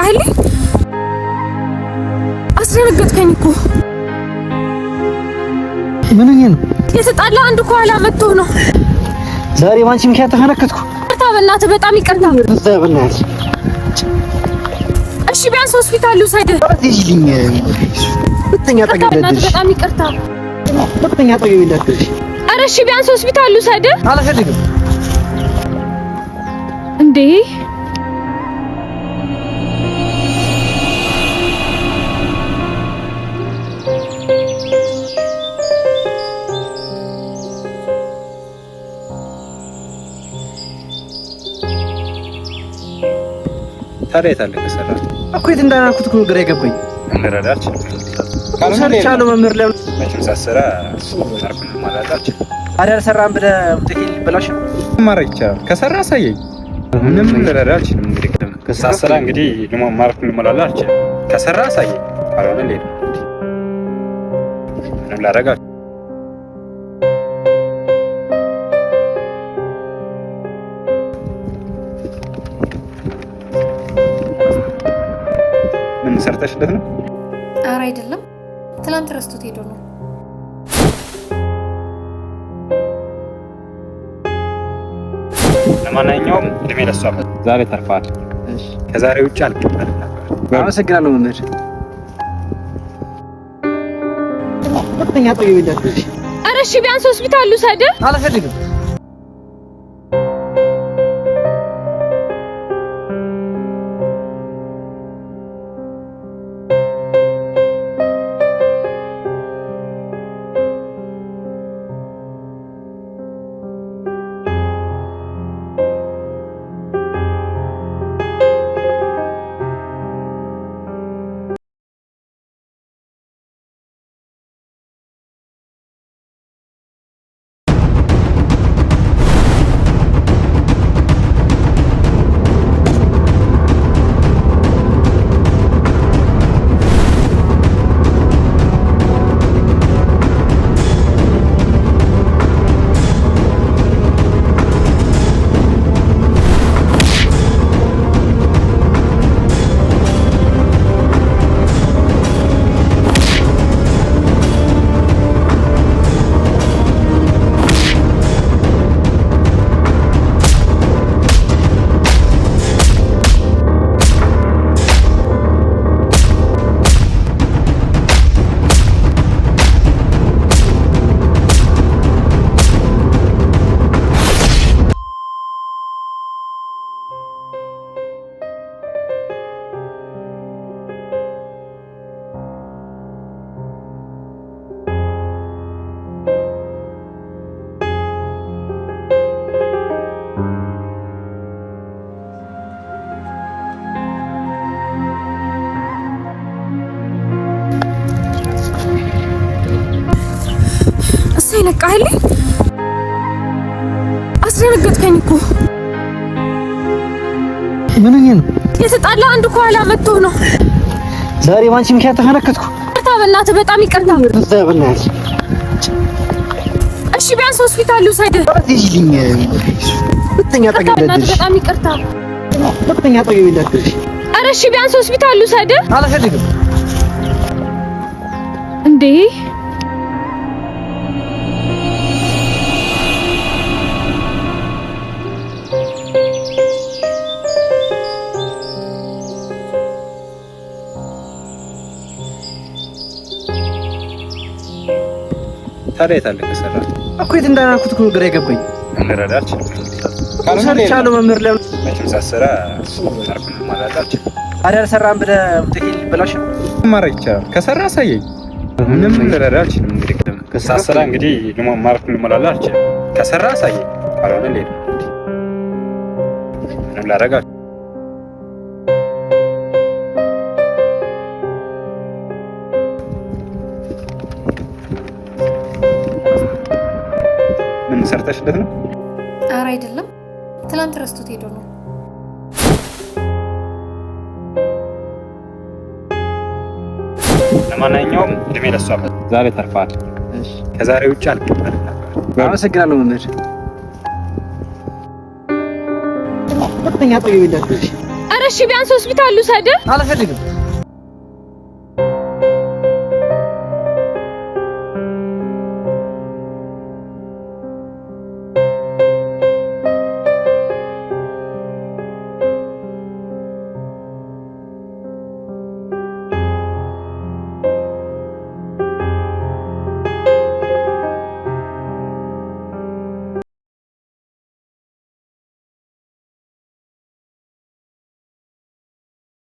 ነቃህልኝ? አስደነገጥከኝ እኮ። ምን ነው የተጣላ አንድ ከኋላ መጥቶ ነው። ዛሬ ባንቺ ምክንያት ተፈነከትኩ። ይቅርታ በእናትህ፣ በጣም ይቅርታ። በእናትህ እሺ፣ ቢያንስ ሆስፒታል ልውሰድህ። እዚህልኝ ሁለተኛ ጠገብ በእናትህ፣ በጣም ይቅርታ። ሁለተኛ ጠገብ እንዳትደርሺ። ኧረ እሺ፣ ቢያንስ ሆስፒታል ልውሰድህ። አልፈልግም እንዴ ታዲያ የት አለ ከሰራ እኮ የት እንዳናልኩት እኮ ግራ የገባኝ። እንረዳች ካልሰርቻለሁ መምህር ለምን መቼም ሳሰራ ማርኩን ማላጣች ታዲያ አልሰራም ብለህ ትሄድ ይበላሽ ማድረግ ይቻላል። ከሰራ አሳየኝ። ምንም ልረዳ አልችልም። እንግዲህ ከሳሰራ እንግዲህ ደግሞ ማርኩን ማላላ አልችልም። ከሰራ አሳየኝ። ካልሆነ ሌላ ምንም ላደርግ ሰርተሽለት ነው? ኧረ አይደለም፣ ትናንት ረስቶት ሄዶ ነው። ለማንኛውም እድሜ ለሷ ዛሬ ተርፋል። እሺ፣ ከዛሬ ውጭ አልቀበልም ነበር። አመሰግናለሁ መምህር። ሁለተኛ ጠገብ እንዳትደርሺ። ኧረ እሺ፣ ቢያንስ ሆስፒታል ልውሰድህ። አልፈልግም ነቃህልኝ? አስደነገጥከኝ እኮ። ምን ነው የተጣላ አንድ ከኋላ መጥቶ ነው። ዛሬ ባንቺ ምክንያት ተፈነከትኩ። ይቅርታ በእናትህ፣ በጣም ይቅርታ። በእናትህ እሺ፣ ቢያንስ ሆስፒታል ልውሰድህ። እዚህልኝ ሁለተኛ ጠገብ እንዳትደርሺ። በጣም ይቅርታ። ሁለተኛ ጠገብ እንዳትደርሺ። ኧረ እሺ፣ ቢያንስ ሆስፒታል ልውሰድህ። አልፈልግም እንዴ ታዲያ የት አለ ከሰራ እኮ የት እንዳናልኩት እኮ ግራ የገባኝ። እንረዳች ካልሰርቻለሁ መምህር ለምን መቼም ሳሰራ ማርኩን ማላጣች ታዲያ አልሰራም ብለህ ትሄድ ይበላሽ ማድረግ ይቻላል። ከሰራ አሳየኝ። ምንም ልረዳ አልችልም። እንግዲህ ከሳሰራ እንግዲህ ደግሞ ማርኩን ማላላ አልችልም። ከሰራ አሳየኝ። ካልሆነ ሌላ ምንም ላደርግ ምን ሰርተሽለት ነው? ኧረ አይደለም፣ ትናንት ረስቶት ሄዶ ነው። ለማንኛውም እድሜ ለሷ ዛሬ ተርፋል። እሺ፣ ከዛሬ ውጭ አልቀበልም ነበር። አመሰግናለሁ መምህር። ሁለተኛ ጠገብ እንዳትደርሺ። ኧረ እሺ ቢያንስ ሆስፒታል ልውሰድህ። አልፈልግም